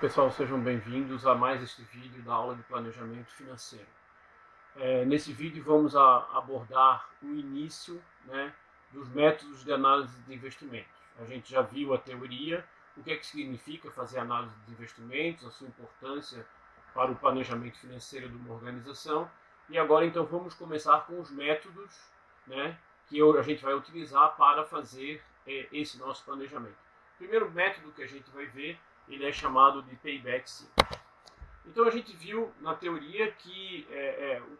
Pessoal, sejam bem-vindos a mais este vídeo da aula de planejamento financeiro. Nesse vídeo vamos abordar o início, dos métodos de análise de investimentos. A gente já viu a teoria, o que é que significa fazer análise de investimentos, a sua importância para o planejamento financeiro de uma organização. E agora então vamos começar com os métodos, que a gente vai utilizar para fazer esse nosso planejamento. O primeiro método que a gente vai ver, ele é chamado de Payback Simples. Então a gente viu na teoria que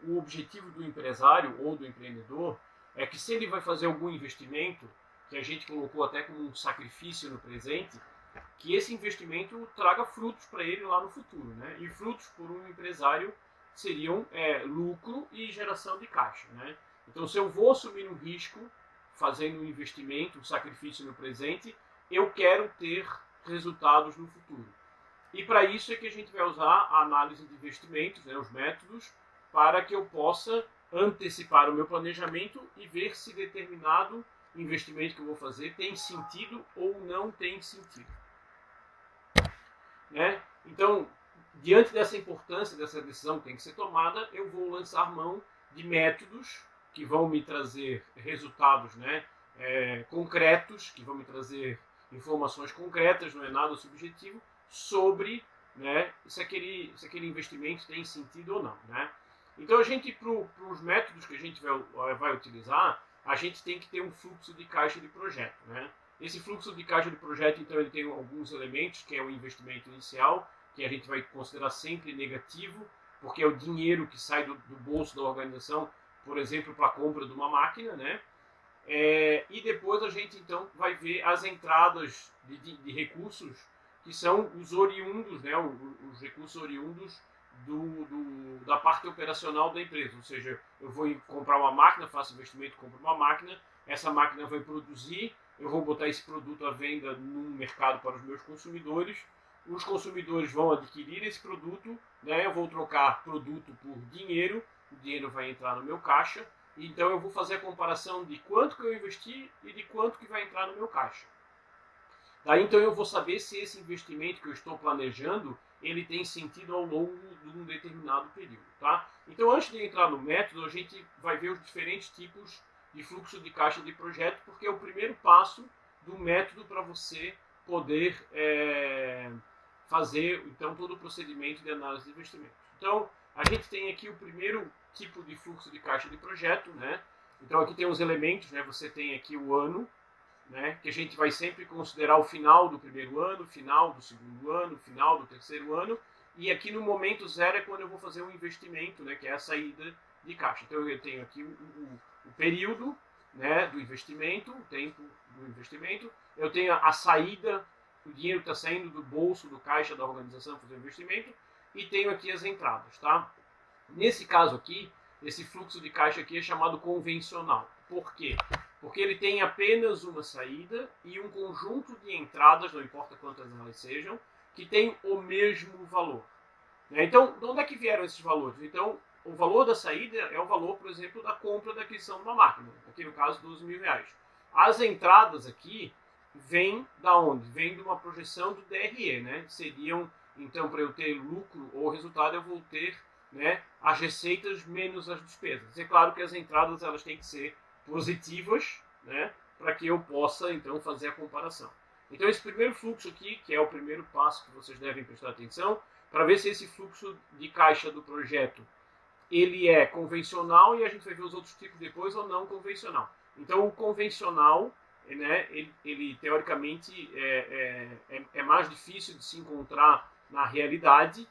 o objetivo do empresário ou do empreendedor é que se ele vai fazer algum investimento, que a gente colocou até como um sacrifício no presente, que esse investimento traga frutos para ele lá no futuro. E frutos por um empresário seriam lucro e geração de caixa. Então se eu vou assumir um risco fazendo um investimento, um sacrifício no presente, eu quero ter resultados no futuro. E para isso é que a gente vai usar a análise de investimentos, os métodos, para que eu possa antecipar o meu planejamento e ver se determinado investimento que eu vou fazer tem sentido ou não tem sentido. Então, diante dessa importância, dessa decisão que tem que ser tomada, eu vou lançar mão de métodos que vão me trazer resultados concretos, que vão me trazer informações concretas, não é nada subjetivo, sobre se aquele investimento tem sentido ou não. Então, a gente, para os métodos que a gente vai utilizar, a gente tem que ter um fluxo de caixa de projeto. Esse fluxo de caixa de projeto, então, ele tem alguns elementos, que é o investimento inicial, que a gente vai considerar sempre negativo, porque é o dinheiro que sai do bolso da organização, por exemplo, para a compra de uma máquina, e depois a gente então vai ver as entradas de recursos que são os oriundos, os recursos oriundos da parte operacional da empresa. Ou seja, eu vou comprar uma máquina, faço investimento, compro uma máquina, essa máquina vai produzir, eu vou botar esse produto à venda no mercado para os meus consumidores, os consumidores vão adquirir esse produto, eu vou trocar produto por dinheiro, o dinheiro vai entrar no meu caixa. Então eu vou fazer a comparação de quanto que eu investi e de quanto que vai entrar no meu caixa. Daí então eu vou saber se esse investimento que eu estou planejando, ele tem sentido ao longo de um determinado período. Então antes de entrar no método, a gente vai ver os diferentes tipos de fluxo de caixa de projeto, porque é o primeiro passo do método para você poder fazer então todo o procedimento de análise de investimentos. Então a gente tem aqui o primeiro tipo de fluxo de caixa de projeto, Então aqui tem os elementos, Você tem aqui o ano, que a gente vai sempre considerar o final do primeiro ano, final do segundo ano, final do terceiro ano, e aqui no momento zero é quando eu vou fazer um investimento, que é a saída de caixa. Então eu tenho aqui o período, do investimento, o tempo do investimento, eu tenho a saída, o dinheiro está saindo do bolso, do caixa da organização para fazer o investimento, e tenho aqui as entradas, Nesse caso aqui, esse fluxo de caixa aqui é chamado convencional. Por quê? Porque ele tem apenas uma saída e um conjunto de entradas, não importa quantas elas sejam, que tem o mesmo valor. Então, de onde é que vieram esses valores? Então, o valor da saída é o valor, por exemplo, da compra da aquisição de uma máquina. Aqui no caso, R$12.000. As entradas aqui vêm da onde? Vêm de uma projeção do DRE. Seriam, então, para eu ter lucro ou resultado, eu vou ter as receitas menos as despesas. É claro que as entradas elas têm que ser positivas, para que eu possa então fazer a comparação. Então esse primeiro fluxo aqui, que é o primeiro passo que vocês devem prestar atenção, para ver se esse fluxo de caixa do projeto ele é convencional, e a gente vai ver os outros tipos depois, ou não convencional. Então o convencional, ele teoricamente é mais difícil de se encontrar na realidade,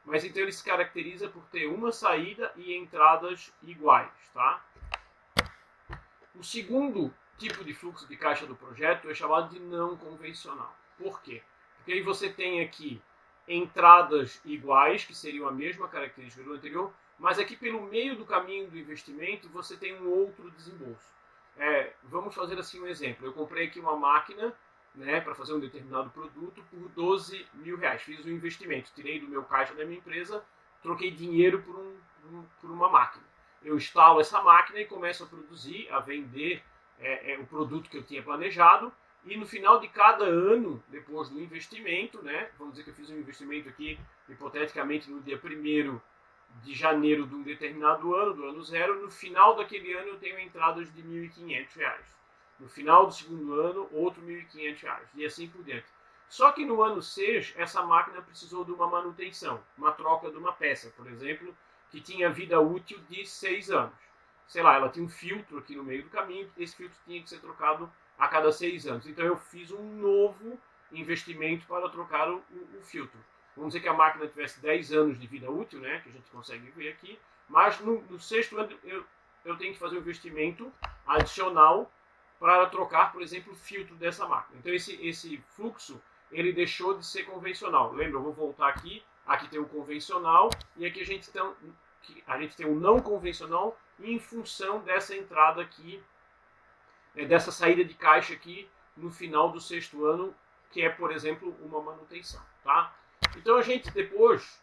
mas então ele se caracteriza por ter uma saída e entradas iguais. O segundo tipo de fluxo de caixa do projeto é chamado de não convencional. Por quê? Porque aí você tem aqui entradas iguais, que seriam a mesma característica do anterior, mas aqui pelo meio do caminho do investimento você tem um outro desembolso. Vamos fazer assim um exemplo. Eu comprei aqui uma máquina para fazer um determinado produto por R$12.000. Fiz um investimento, tirei do meu caixa da minha empresa, troquei dinheiro por uma máquina. Eu instalo essa máquina e começo a produzir, a vender o produto que eu tinha planejado, e no final de cada ano, depois do investimento, né, vamos dizer que eu fiz um investimento aqui, hipoteticamente no dia 1º de janeiro de um determinado ano, do ano 0, no final daquele ano eu tenho entradas de R$ 1.500. No final do segundo ano, outro R$ 1.500, e assim por diante. Só que no ano 6, essa máquina precisou de uma manutenção, uma troca de uma peça, por exemplo, que tinha vida útil de 6 anos. Sei lá, ela tinha um filtro aqui no meio do caminho, esse filtro tinha que ser trocado a cada 6 anos. Então eu fiz um novo investimento para trocar o filtro. Vamos dizer que a máquina tivesse 10 anos de vida útil, né, que a gente consegue ver aqui, mas no 6º ano eu tenho que fazer um investimento adicional para trocar, por exemplo, o filtro dessa máquina. Então esse fluxo ele deixou de ser convencional. Lembra, eu vou voltar aqui tem o convencional e aqui a gente tem o não convencional em função dessa entrada aqui, dessa saída de caixa aqui no final do 6º ano, que é, por exemplo, uma manutenção. Tá? Então a gente depois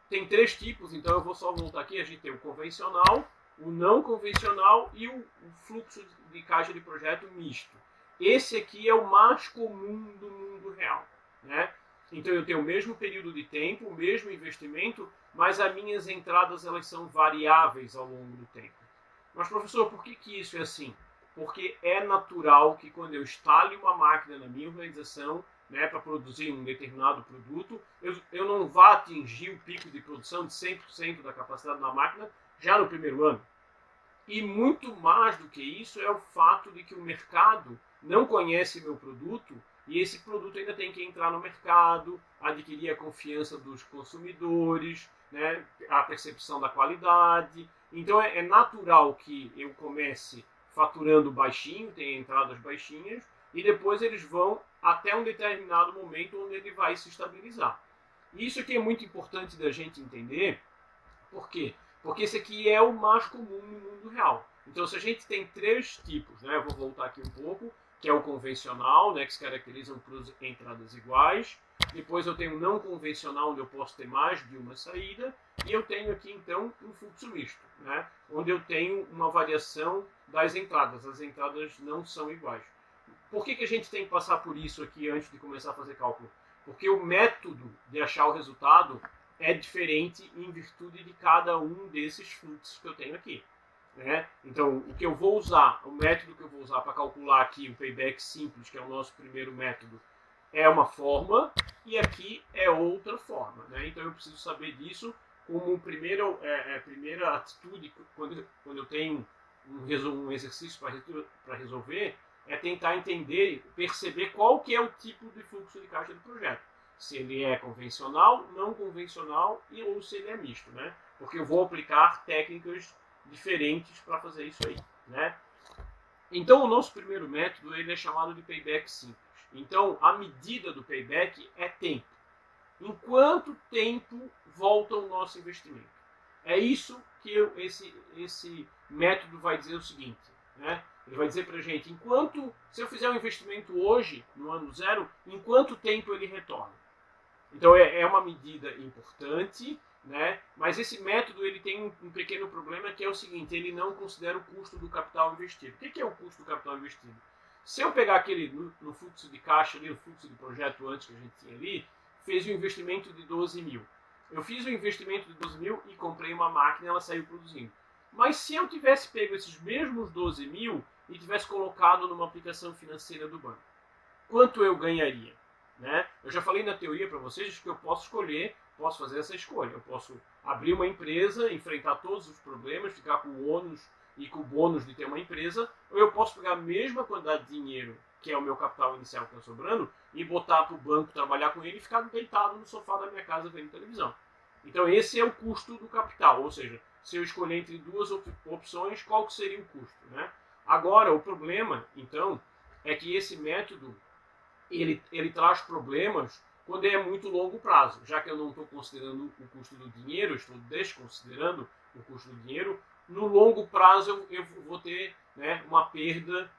tem 3 tipos, então eu vou só voltar aqui, a gente tem o convencional, o não convencional e o fluxo de caixa de projeto misto. Esse aqui é o mais comum do mundo real, né? Então eu tenho o mesmo período de tempo, o mesmo investimento, mas as minhas entradas elas são variáveis ao longo do tempo. Mas professor, por que isso é assim? Porque é natural que quando eu instale uma máquina na minha organização, né, para produzir um determinado produto, eu não vá atingir o pico de produção de 100% da capacidade da máquina já no 1º ano. E muito mais do que isso é o fato de que o mercado não conhece meu produto e esse produto ainda tem que entrar no mercado, adquirir a confiança dos consumidores, né, a percepção da qualidade. Então é natural que eu comece faturando baixinho, tenha entradas baixinhas, e depois eles vão até um determinado momento onde ele vai se estabilizar. E isso aqui é muito importante da gente entender. Por quê? Porque esse aqui é o mais comum no mundo real. Então, se a gente tem 3 tipos, né, eu vou voltar aqui um pouco, que é o convencional, né, que se caracterizam por entradas iguais. Depois eu tenho o não convencional, onde eu posso ter mais de uma saída. E eu tenho aqui, então, um fluxo misto, né, onde eu tenho uma variação das entradas. As entradas não são iguais. Por que a gente tem que passar por isso aqui antes de começar a fazer cálculo? Porque o método de achar o resultado é diferente em virtude de cada um desses fluxos que eu tenho aqui. Né? Então, o que eu vou usar, o método que eu vou usar para calcular aqui o payback simples, que é o nosso primeiro método, é uma forma, e aqui é outra forma. Né? Então, eu preciso saber disso como primeira atitude, quando eu tenho um exercício para resolver, é tentar entender, perceber qual que é o tipo de fluxo de caixa do projeto. Se ele é convencional, não convencional ou se ele é misto, né? Porque eu vou aplicar técnicas diferentes para fazer isso aí, né? Então o nosso primeiro método ele é chamado de payback simples. Então a medida do payback é tempo. Em quanto tempo volta o nosso investimento? É isso que esse método vai dizer o seguinte, né? Ele vai dizer para a gente, se eu fizer um investimento hoje, no ano 0, em quanto tempo ele retorna? Então é uma medida importante, né? Mas esse método ele tem um pequeno problema que é o seguinte, ele não considera o custo do capital investido. O que é o custo do capital investido? Se eu pegar aquele no fluxo de caixa, ali, no fluxo de projeto antes que a gente tinha ali, fez um investimento de 12 mil. Eu fiz um investimento de 12 mil e comprei uma máquina e ela saiu produzindo. Mas se eu tivesse pego esses mesmos 12 mil e tivesse colocado numa aplicação financeira do banco, quanto eu ganharia? Né? Eu já falei na teoria para vocês que eu posso fazer essa escolha. Eu posso abrir uma empresa, enfrentar todos os problemas, ficar com o ônus e com o bônus de ter uma empresa, ou eu posso pegar a mesma quantidade de dinheiro, que é o meu capital inicial que está sobrando, e botar para o banco, trabalhar com ele e ficar deitado no sofá da minha casa vendo televisão. Então esse é o custo do capital, ou seja, se eu escolher entre 2 opções, qual que seria o custo? Né? Agora, o problema, então, é que esse método ele traz problemas quando é muito longo prazo. Já que eu não estou considerando o custo do dinheiro, eu estou desconsiderando o custo do dinheiro, no longo prazo eu vou ter, né, uma perda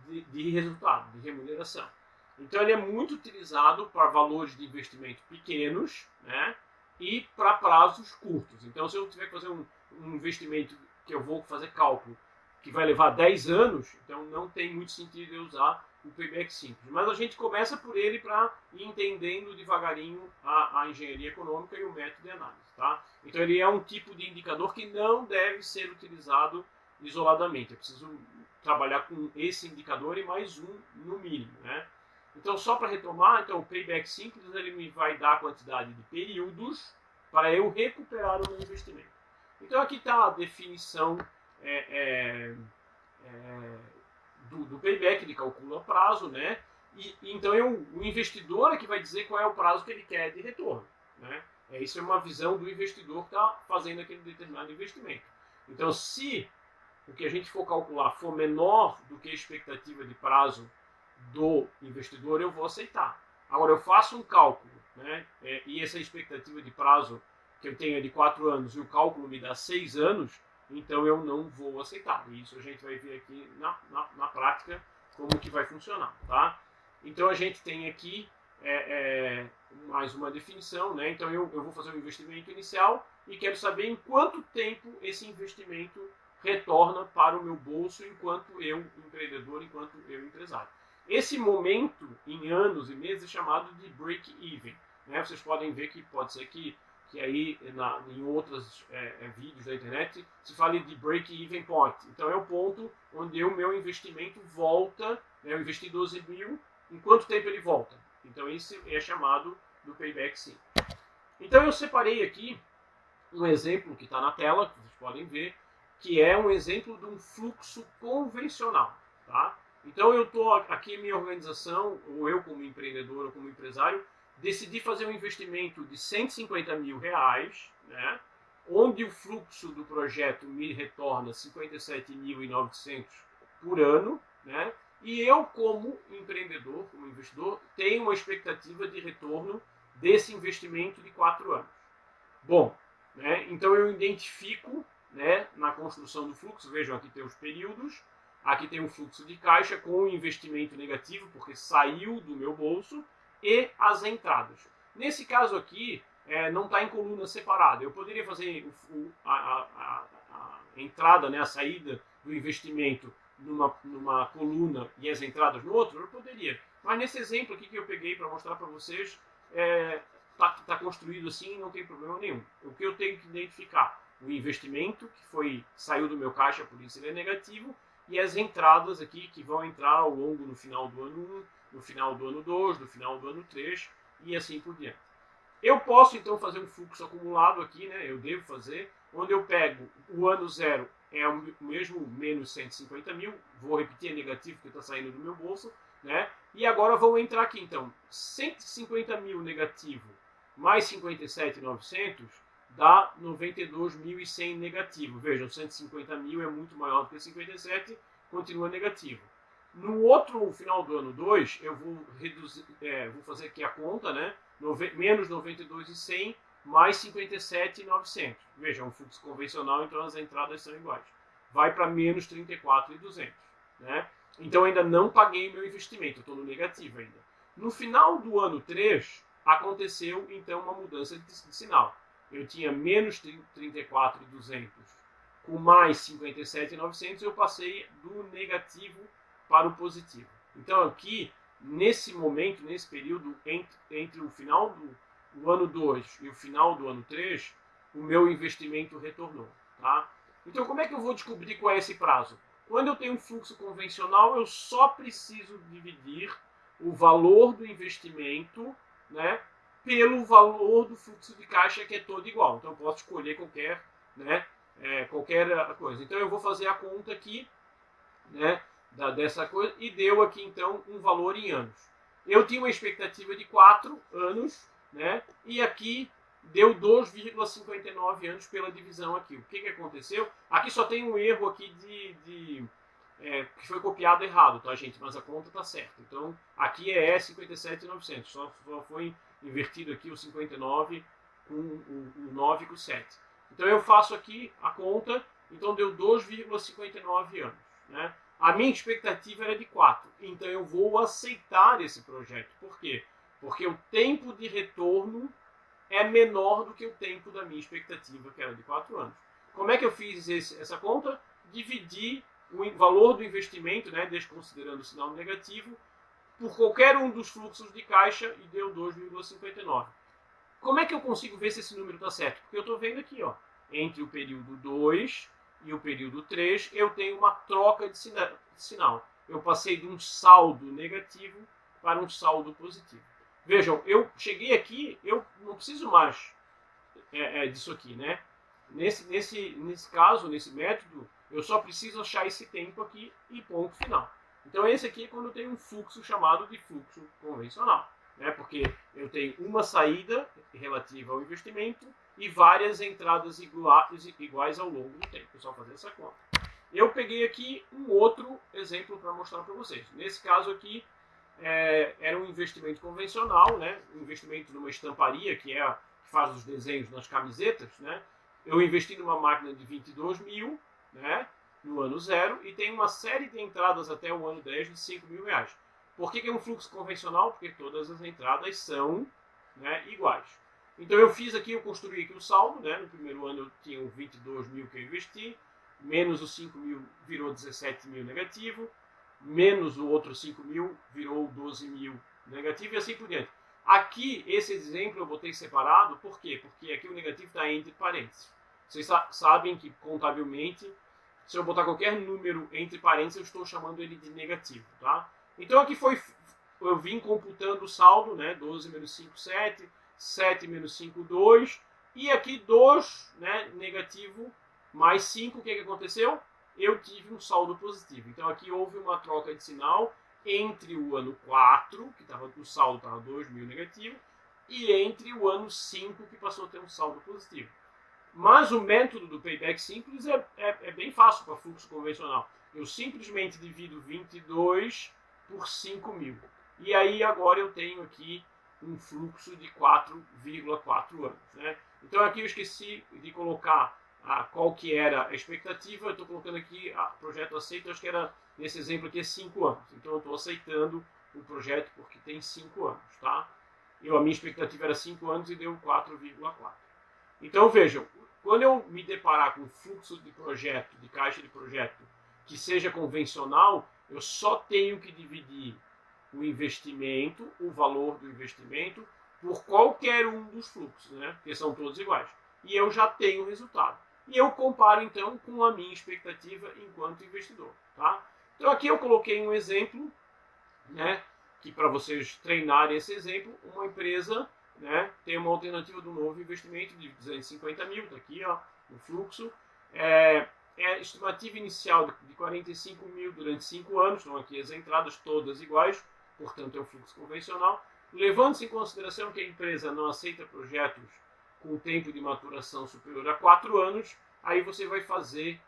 de resultado, de remuneração. Então ele é muito utilizado para valores de investimento pequenos, né, e para prazos curtos. Então se eu tiver que fazer um investimento que eu vou fazer cálculo que vai levar 10 anos, então não tem muito sentido eu usar o payback simples. Mas a gente começa por ele para ir entendendo devagarinho a engenharia econômica e o método de análise. Tá? Então ele é um tipo de indicador que não deve ser utilizado isoladamente. Eu preciso trabalhar com esse indicador e mais um no mínimo. Né? Então só para retomar, então, o payback simples ele me vai dar a quantidade de períodos para eu recuperar o meu investimento. Então aqui está a definição do payback, ele calcula prazo, né? Então o investidor é que vai dizer qual é o prazo que ele quer de retorno. Né? Isso é uma visão do investidor que está fazendo aquele determinado investimento. Então se o que a gente for calcular for menor do que a expectativa de prazo do investidor, eu vou aceitar. Agora eu faço um cálculo, né? E essa expectativa de prazo que eu tenho é de 4 anos e o cálculo me dá 6 anos, então eu não vou aceitar. E isso a gente vai ver aqui na prática como que vai funcionar. Tá? Então a gente tem aqui mais uma definição. Né? Então eu vou fazer um investimento inicial e quero saber em quanto tempo esse investimento retorna para o meu bolso enquanto eu empreendedor, enquanto eu empresário. Esse momento em anos e meses é chamado de break-even. Né? Vocês podem ver que pode ser que aí em outros vídeos da internet se fale de break-even point. Então é o ponto onde o meu investimento volta, né? Eu investi 12 mil, em quanto tempo ele volta? Então esse é chamado do payback sim. Então eu separei aqui um exemplo que está na tela, que vocês podem ver, que é um exemplo de um fluxo convencional. Tá? Então eu estou aqui em minha organização, ou eu como empreendedor ou como empresário, decidi fazer um investimento de 150 mil reais, né, onde o fluxo do projeto me retorna 57.900 por ano, né, e eu como empreendedor, como investidor, tenho uma expectativa de retorno desse investimento de 4 anos. Bom, né, então eu identifico, né, na construção do fluxo, vejam aqui tem os períodos, aqui tem um fluxo de caixa com um investimento negativo, porque saiu do meu bolso, e as entradas. Nesse caso aqui, não está em coluna separada. Eu poderia fazer a entrada, né, a saída do investimento numa coluna e as entradas no outro? Eu poderia. Mas nesse exemplo aqui que eu peguei para mostrar para vocês, está construído assim e não tem problema nenhum. O que eu tenho que identificar? O investimento que saiu do meu caixa, por isso ele é negativo, e as entradas aqui que vão entrar ao longo no final do ano 1, no final do ano 2, no final do ano 3 e assim por diante. Eu posso então fazer um fluxo acumulado aqui, né? Eu devo fazer, onde eu pego o ano 0 é o mesmo menos 150 mil, vou repetir, é negativo porque está saindo do meu bolso, né? E agora vou entrar aqui então, 150 mil negativo mais 57.900 dá 92.100 negativo. Vejam, 150 mil é muito maior do que 57, continua negativo. No outro final do ano 2, eu vou reduzir, vou fazer aqui a conta, né? Menos 92.100 mais 57.900. Vejam, um fluxo convencional, então as entradas são iguais. Vai para menos 34.200. Né? Então ainda não paguei meu investimento, estou no negativo ainda. No final do ano 3, aconteceu então uma mudança de sinal. Eu tinha menos 34.200 com mais 57.900, eu passei do negativo para o positivo. Então aqui, nesse momento, nesse período, entre o final do ano 2 e o final do ano 3, o meu investimento retornou. Tá? Então como é que eu vou descobrir qual é esse prazo? Quando eu tenho um fluxo convencional, eu só preciso dividir o valor do investimento, né, pelo valor do fluxo de caixa, que é todo igual. Então eu posso escolher qualquer, né, qualquer coisa. Então eu vou fazer a conta aqui, né, dessa coisa, e deu aqui então um valor em anos. Eu tinha uma expectativa de 4 anos, né, e aqui deu 2,59 anos pela divisão aqui. O que aconteceu? Aqui só tem um erro aqui que foi copiado errado, tá, gente? Mas a conta tá certa. Então aqui é 57.900. Só foi invertido aqui o 59 com o 9 com o 7. Então eu faço aqui a conta, então deu 2,59 anos, né? A minha expectativa era de 4, então eu vou aceitar esse projeto. Por quê? Porque o tempo de retorno é menor do que o tempo da minha expectativa, que era de 4 anos. Como é que eu fiz essa conta? Dividi o valor do investimento, né, desconsiderando o sinal negativo, por qualquer um dos fluxos de caixa e deu 2,59. Como é que eu consigo ver se esse número está certo? Porque eu estou vendo aqui, ó, entre o período 2 e o período 3, eu tenho uma troca de sinal. Eu passei de um saldo negativo para um saldo positivo. Vejam, eu cheguei aqui, eu não preciso mais disso aqui, né? Nesse caso, nesse método, eu só preciso achar esse tempo aqui e ponto final. Então esse aqui é quando eu tenho um fluxo chamado de fluxo convencional, né? Porque eu tenho uma saída relativa ao investimento e várias entradas iguais ao longo do tempo. É só fazer essa conta. Eu peguei aqui um outro exemplo para mostrar para vocês. Nesse caso aqui, era um investimento convencional, né? Um investimento numa estamparia, que faz os desenhos nas camisetas, né? Eu investi numa máquina de 22 mil, né? No ano 0, e tem uma série de entradas até o ano 10 de 5 mil reais. Por que é um fluxo convencional? Porque todas as entradas são, né, iguais. Então eu construí aqui o saldo, né? No primeiro ano eu tinha 22 mil que eu investi, menos os 5 mil virou 17 mil negativo, menos o outro 5 mil virou 12 mil negativo e assim por diante. Aqui, esse exemplo eu botei separado, por quê? Porque aqui o negativo está entre parênteses. Vocês sabem que contabilmente, se eu botar qualquer número entre parênteses, eu estou chamando ele de negativo, tá? Então aqui eu vim computando o saldo, né? 12 menos 5, 7, 7 menos 5, 2, e aqui 2, né, negativo, mais 5, o que aconteceu? Eu tive um saldo positivo. Então aqui houve uma troca de sinal entre o ano 4, que o saldo estava 2 mil negativo, e entre o ano 5, que passou a ter um saldo positivo. Mas o método do payback simples é bem fácil para fluxo convencional. Eu simplesmente divido 22 por 5 mil. E aí agora eu tenho aqui um fluxo de 4,4 anos. Né? Então aqui eu esqueci de colocar qual que era a expectativa. Eu estou colocando aqui projeto aceito, acho que era nesse exemplo aqui é 5 anos. Então eu estou aceitando o projeto porque tem 5 anos. Tá? A minha expectativa era 5 anos e deu 4,4. Então vejam, quando eu me deparar com fluxo de projeto, de caixa de projeto, que seja convencional, eu só tenho que dividir o investimento, o valor do investimento, por qualquer um dos fluxos, né? Porque são todos iguais. E eu já tenho o resultado. E eu comparo então com a minha expectativa enquanto investidor. Tá? Então aqui eu coloquei um exemplo, né? Que para vocês treinarem esse exemplo, uma empresa, né, tem uma alternativa do novo investimento de 250 mil, está aqui ó, no fluxo. Estimativa inicial de 45 mil durante 5 anos, estão aqui as entradas todas iguais, portanto é um fluxo convencional. Levando-se em consideração que a empresa não aceita projetos com tempo de maturação superior a 4 anos, aí você vai fazer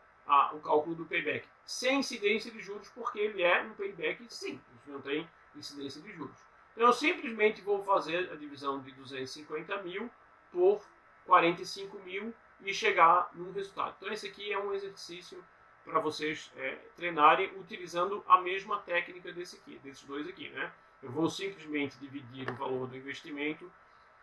o cálculo do payback, sem incidência de juros, porque ele é um payback simples, não tem incidência de juros. Então eu simplesmente vou fazer a divisão de 250 mil por 45 mil e chegar num resultado. Então esse aqui é um exercício para vocês treinarem utilizando a mesma técnica desses dois aqui. Né? Eu vou simplesmente dividir o valor do investimento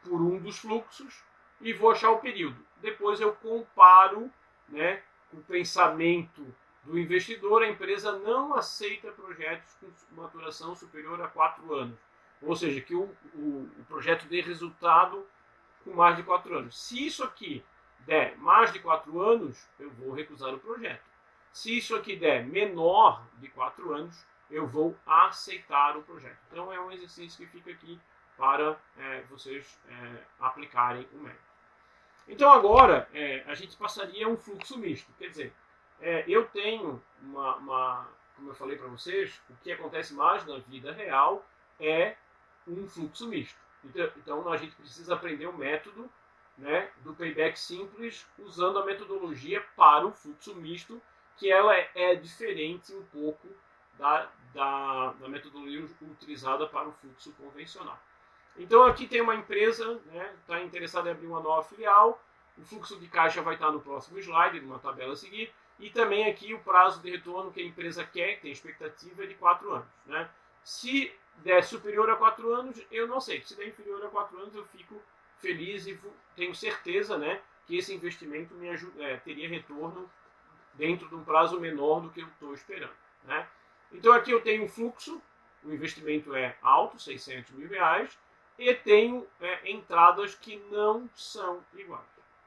por um dos fluxos e vou achar o período. Depois eu comparo, né, o pensamento do investidor. A empresa não aceita projetos com maturação superior a 4 anos. Ou seja, que o projeto dê resultado com mais de 4 anos. Se isso aqui der mais de 4 anos, eu vou recusar o projeto. Se isso aqui der menor de 4 anos, eu vou aceitar o projeto. Então é um exercício que fica aqui para vocês aplicarem o método. Então agora a gente passaria a um fluxo misto. Quer dizer, eu tenho como eu falei para vocês, o que acontece mais na vida real é um fluxo misto. Então a gente precisa aprender o método, né, do payback simples usando a metodologia para o fluxo misto, que ela é diferente um pouco da metodologia utilizada para o fluxo convencional. Então aqui tem uma empresa, né, está interessada em abrir uma nova filial, o fluxo de caixa vai estar no próximo slide, numa tabela a seguir, e também aqui o prazo de retorno que a empresa quer, tem expectativa, é de 4 anos. Né? Se der superior a 4 anos, eu não sei. Se der inferior a 4 anos, eu fico feliz e tenho certeza, né, que esse investimento me teria retorno dentro de um prazo menor do que eu estou esperando. Né? Então aqui eu tenho um fluxo, o investimento é alto, 600 mil reais, e tenho entradas que não são iguais.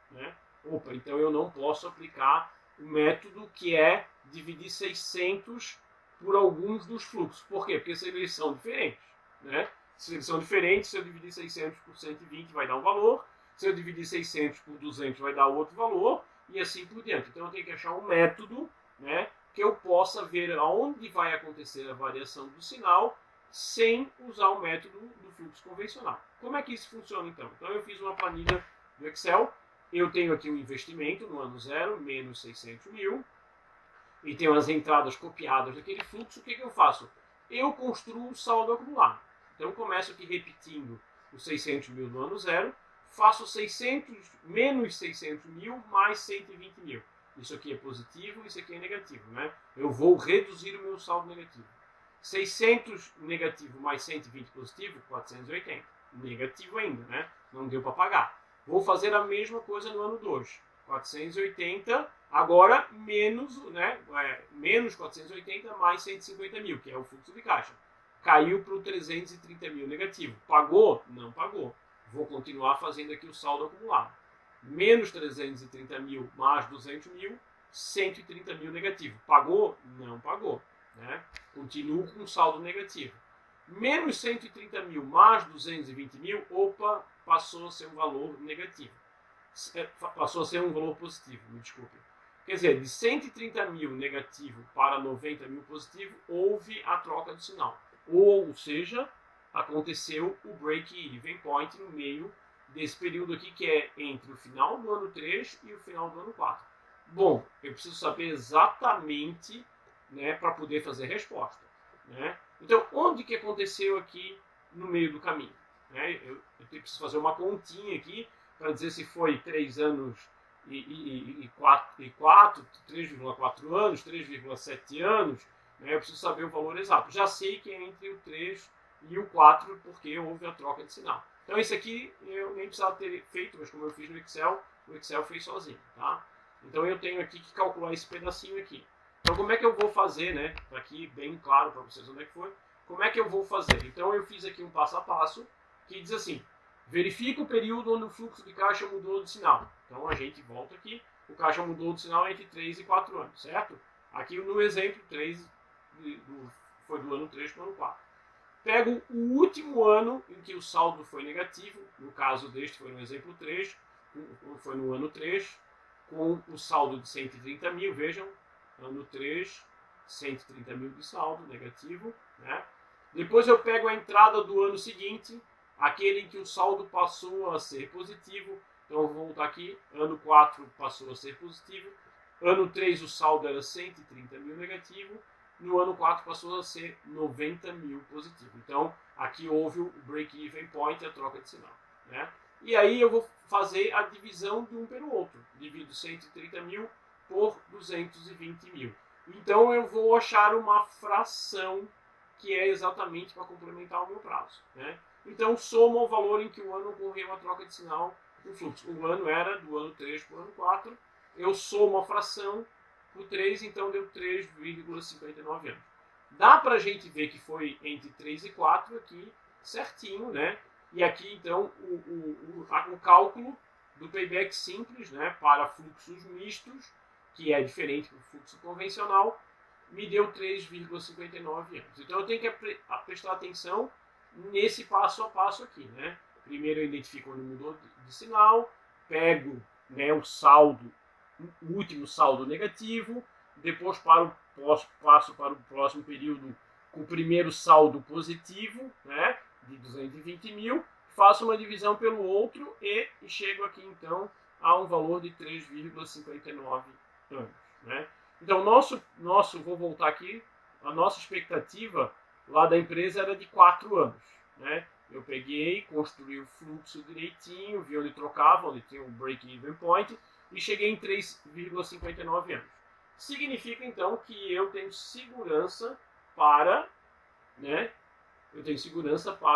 Né? Opa, então eu não posso aplicar o método que é dividir 600 por alguns dos fluxos. Por quê? Porque eles são diferentes. Né? Se eles são diferentes, se eu dividir 600 por 120 vai dar um valor, se eu dividir 600 por 200 vai dar outro valor, e assim por diante. Então eu tenho que achar um método, né, que eu possa ver aonde vai acontecer a variação do sinal sem usar o método do fluxo convencional. Como é que isso funciona então? Então eu fiz uma planilha do Excel, eu tenho aqui o investimento no ano 0, menos 600 mil, e tenho as entradas copiadas daquele fluxo. O que eu faço? Eu construo um saldo acumulado. Então eu começo aqui repetindo os 600 mil no ano 0, faço 600 menos 600 mil mais 120 mil. Isso aqui é positivo, isso aqui é negativo. Né? Eu vou reduzir o meu saldo negativo. 600 negativo mais 120 positivo, 480. Negativo ainda, né? Não deu para pagar. Vou fazer a mesma coisa no ano 2. 480, agora menos, né? Menos 480 mais 150 mil, que é o fluxo de caixa. Caiu para o 330 mil negativo. Pagou? Não pagou. Vou continuar fazendo aqui o saldo acumulado. Menos 330 mil mais 200 mil, 130 mil negativo. Pagou? Não pagou. Né? Continuo com saldo negativo. Menos 130 mil mais 220 mil, opa, passou a ser um valor negativo. Passou a ser um valor positivo, me desculpe. Quer dizer, de 130 mil negativo para 90 mil positivo, houve a troca do sinal. Ou seja, aconteceu o break-even point no meio desse período aqui, que é entre o final do ano 3 e o final do ano 4. Bom, eu preciso saber exatamente, né, para poder fazer a resposta. Né? Então, onde que aconteceu aqui no meio do caminho? Né? Eu preciso fazer uma continha aqui para dizer se foi 3 anos e 4, 3,4 anos, 3,7 anos. Né? Eu preciso saber o valor exato. Já sei que é entre o 3 e o 4, porque houve a troca de sinal. Então, esse aqui eu nem precisava ter feito, mas como eu fiz no Excel, o Excel fez sozinho. Tá? Então, eu tenho aqui que calcular esse pedacinho aqui. Então, como é que eu vou fazer, né? Tá aqui bem claro para vocês onde é que foi. Como é que eu vou fazer? Então, eu fiz aqui um passo a passo que diz assim: verifica o período onde o fluxo de caixa mudou de sinal. Então, a gente volta aqui. O caixa mudou de sinal entre 3 e 4 anos, certo? Aqui no exemplo, 3 foi do ano 3 para o ano 4. Pego o último ano em que o saldo foi negativo. No caso deste, foi no exemplo 3. Foi no ano 3, com o saldo de 130 mil. Vejam, ano 3, 130 mil de saldo negativo. Né? Depois eu pego a entrada do ano seguinte, aquele em que o saldo passou a ser positivo. Então eu vou voltar aqui, ano 4 passou a ser positivo, ano 3 o saldo era 130 mil negativo, no ano 4 passou a ser 90 mil positivo. Então aqui houve o break-even point, a troca de sinal. Né? E aí eu vou fazer a divisão de um pelo outro, divido 130 mil por 220 mil. Então eu vou achar uma fração que é exatamente para complementar o meu prazo. Né? Então soma o valor em que o ano ocorreu a troca de sinal do fluxo. O ano era do ano 3 para o ano 4. Eu somo a fração por 3, então deu 3,59 anos. Dá para a gente ver que foi entre 3 e 4 aqui, certinho, né? E aqui, então, o cálculo do payback simples, né, para fluxos mistos, que é diferente do fluxo convencional, me deu 3,59 anos. Então eu tenho que prestar atenção nesse passo a passo aqui, né? Primeiro eu identifico onde mudou de sinal, pego, né, o saldo, o último saldo negativo, depois passo para o próximo período com o primeiro saldo positivo, né, de 220 mil, faço uma divisão pelo outro e chego aqui então a um valor de 3,59 anos. Né? Então, vou voltar aqui, a nossa expectativa lá da empresa era de 4 anos. Né? Eu peguei, construí o fluxo direitinho, vi onde trocava, onde tinha um break-even point, e cheguei em 3,59 anos. Significa, então, que eu tenho segurança para, né,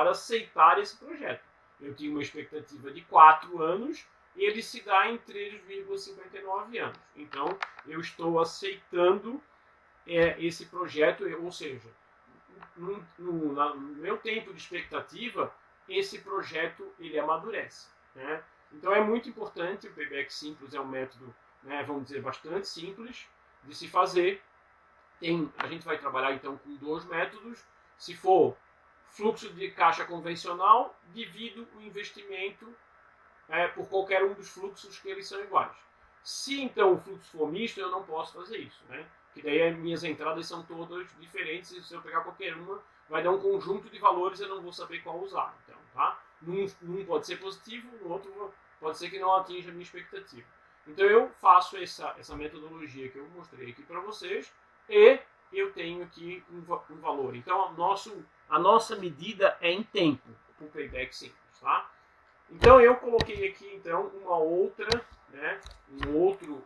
aceitar esse projeto. Eu tinha uma expectativa de 4 anos, e ele se dá em 3,59 anos. Então, eu estou aceitando esse projeto, ou seja, no meu tempo de expectativa, esse projeto ele amadurece, né? Então é muito importante, o payback simples é um método, né, vamos dizer, bastante simples de se fazer. A gente vai trabalhar então com 2 métodos. Se for fluxo de caixa convencional, divido o investimento por qualquer um dos fluxos que eles são iguais. Se então o fluxo for misto, eu não posso fazer isso, né? Que daí as minhas entradas são todas diferentes e se eu pegar qualquer uma, vai dar um conjunto de valores e eu não vou saber qual usar. Então, tá? Num pode ser positivo, no outro pode ser que não atinja a minha expectativa. Então eu faço essa metodologia que eu mostrei aqui para vocês e eu tenho aqui um valor. Então a nossa medida é em tempo, o payback simples, tá? Então eu coloquei aqui então uma outra, né, um outro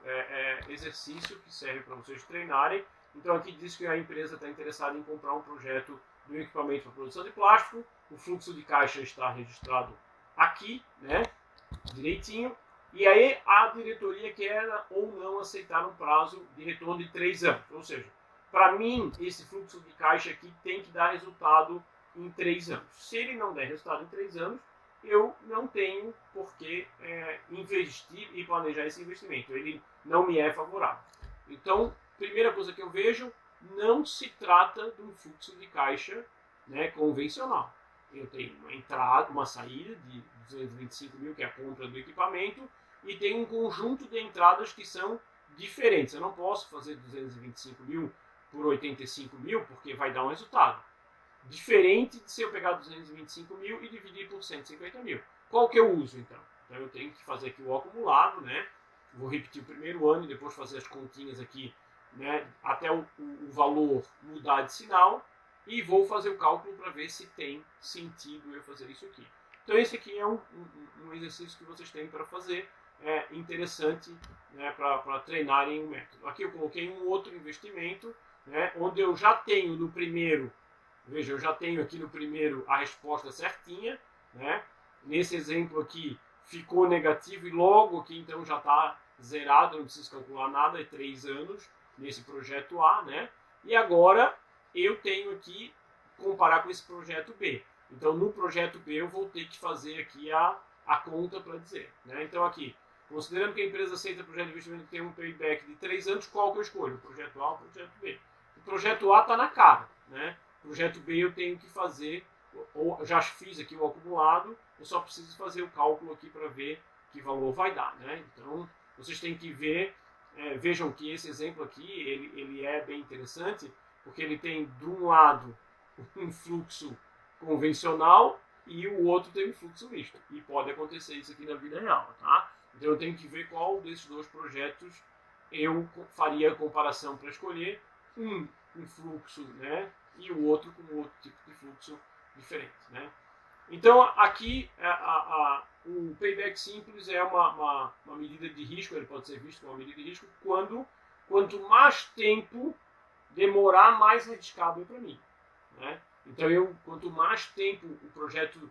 exercício que serve para vocês treinarem. Então aqui diz que a empresa está interessada em comprar um projeto de um equipamento para produção de plástico. O fluxo de caixa está registrado aqui, né, direitinho. E aí a diretoria quer ou não aceitar um prazo de retorno de 3 anos. Ou seja, para mim esse fluxo de caixa aqui tem que dar resultado em 3 anos. Se ele não der resultado em 3 anos, eu não tenho por que investir e planejar esse investimento. Ele não me é favorável. Então, primeira coisa que eu vejo, não se trata de um fluxo de caixa, né, convencional. Eu tenho uma entrada, uma saída de 225 mil, que é a compra do equipamento, e tem um conjunto de entradas que são diferentes. Eu não posso fazer 225 mil por 85 mil, porque vai dar um resultado diferente de se eu pegar 225 mil e dividir por 150 mil. Qual que eu uso, então? Então eu tenho que fazer aqui o acumulado, né? Vou repetir o primeiro ano e depois fazer as continhas aqui, né, até o valor mudar de sinal, e vou fazer o cálculo para ver se tem sentido eu fazer isso aqui. Então esse aqui é um exercício que vocês têm para fazer, interessante, né, para treinarem o método. Aqui eu coloquei um outro investimento, né, onde eu já tenho no primeiro, veja, eu já tenho aqui no primeiro a resposta certinha, né? Nesse exemplo aqui ficou negativo e logo aqui então já está zerado, não preciso calcular nada, é 3 anos nesse projeto A, né? E agora eu tenho aqui comparar com esse projeto B. Então no projeto B eu vou ter que fazer aqui a conta para dizer, né? Então aqui, considerando que a empresa aceita o projeto de investimento que tem um payback de 3 anos, qual que eu escolho? O projeto A ou o projeto B? O projeto A está na cara, né? O projeto B eu tenho que fazer, ou já fiz aqui o acumulado, eu só preciso fazer o cálculo aqui para ver que valor vai dar, né? Então vocês têm que ver, vejam que esse exemplo aqui ele é bem interessante, porque ele tem de um lado um fluxo convencional e o outro tem um fluxo misto. E pode acontecer isso aqui na vida real, tá? Então eu tenho que ver qual desses 2 projetos eu faria a comparação para escolher um fluxo, né, e o outro com outro tipo de fluxo diferente, né? Então aqui o payback simples é uma medida de risco, ele pode ser visto como uma medida de risco quanto mais tempo demorar, mais arriscado é para mim, né? Então quanto mais tempo o projeto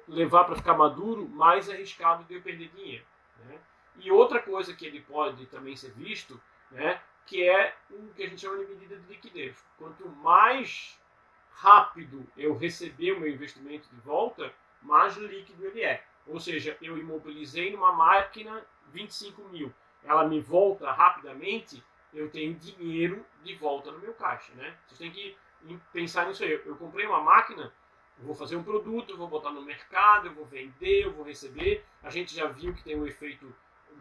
levar para ficar maduro, mais arriscado de eu perder dinheiro, né? E outra coisa que ele pode também ser visto, né, que é o que a gente chama de medida de liquidez. Quanto mais rápido eu receber o meu investimento de volta, mais líquido ele é. Ou seja, eu imobilizei numa máquina 25 mil, ela me volta rapidamente, eu tenho dinheiro de volta no meu caixa, né? Vocês têm que pensar nisso aí. Eu comprei uma máquina, eu vou fazer um produto, eu vou botar no mercado, eu vou vender, eu vou receber. A gente já viu que tem um efeito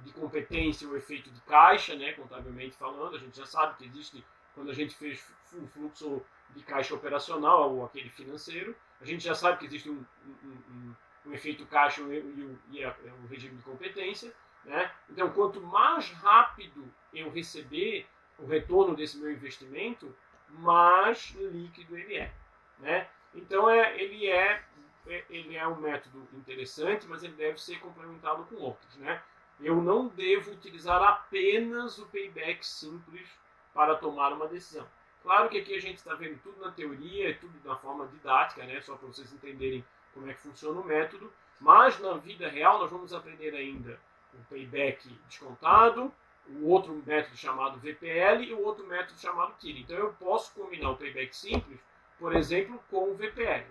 de competência, o efeito de caixa, né, contabilmente falando. A gente já sabe que existe, quando a gente fez um fluxo de caixa operacional ou aquele financeiro, a gente já sabe que existe um efeito caixa e o regime de competência, né? Então, quanto mais rápido eu receber o retorno desse meu investimento, mais líquido ele é, né? Então, ele é um método interessante, mas ele deve ser complementado com outros, né? Eu não devo utilizar apenas o payback simples para tomar uma decisão. Claro que aqui a gente está vendo tudo na teoria, tudo na forma didática, né? Só para vocês entenderem como é que funciona o método, mas na vida real nós vamos aprender ainda o payback descontado, o outro método chamado VPL e o outro método chamado TIR. Então eu posso combinar o payback simples por exemplo, com o VPL.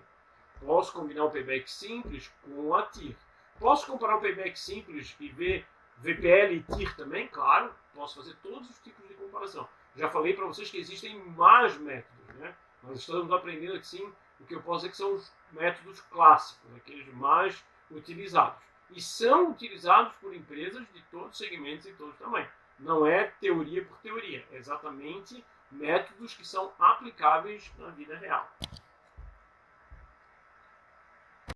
Posso combinar o payback simples com a TIR. Posso comparar o payback simples e ver VPL e TIR também? Claro, posso fazer todos os tipos de comparação. Já falei para vocês que existem mais métodos, né? Nós estamos aprendendo aqui sim o que eu posso dizer que são os métodos clássicos, aqueles mais utilizados. E são utilizados por empresas de todos os segmentos e todos os tamanhos. Não é teoria por teoria, é exatamente métodos que são aplicáveis na vida real.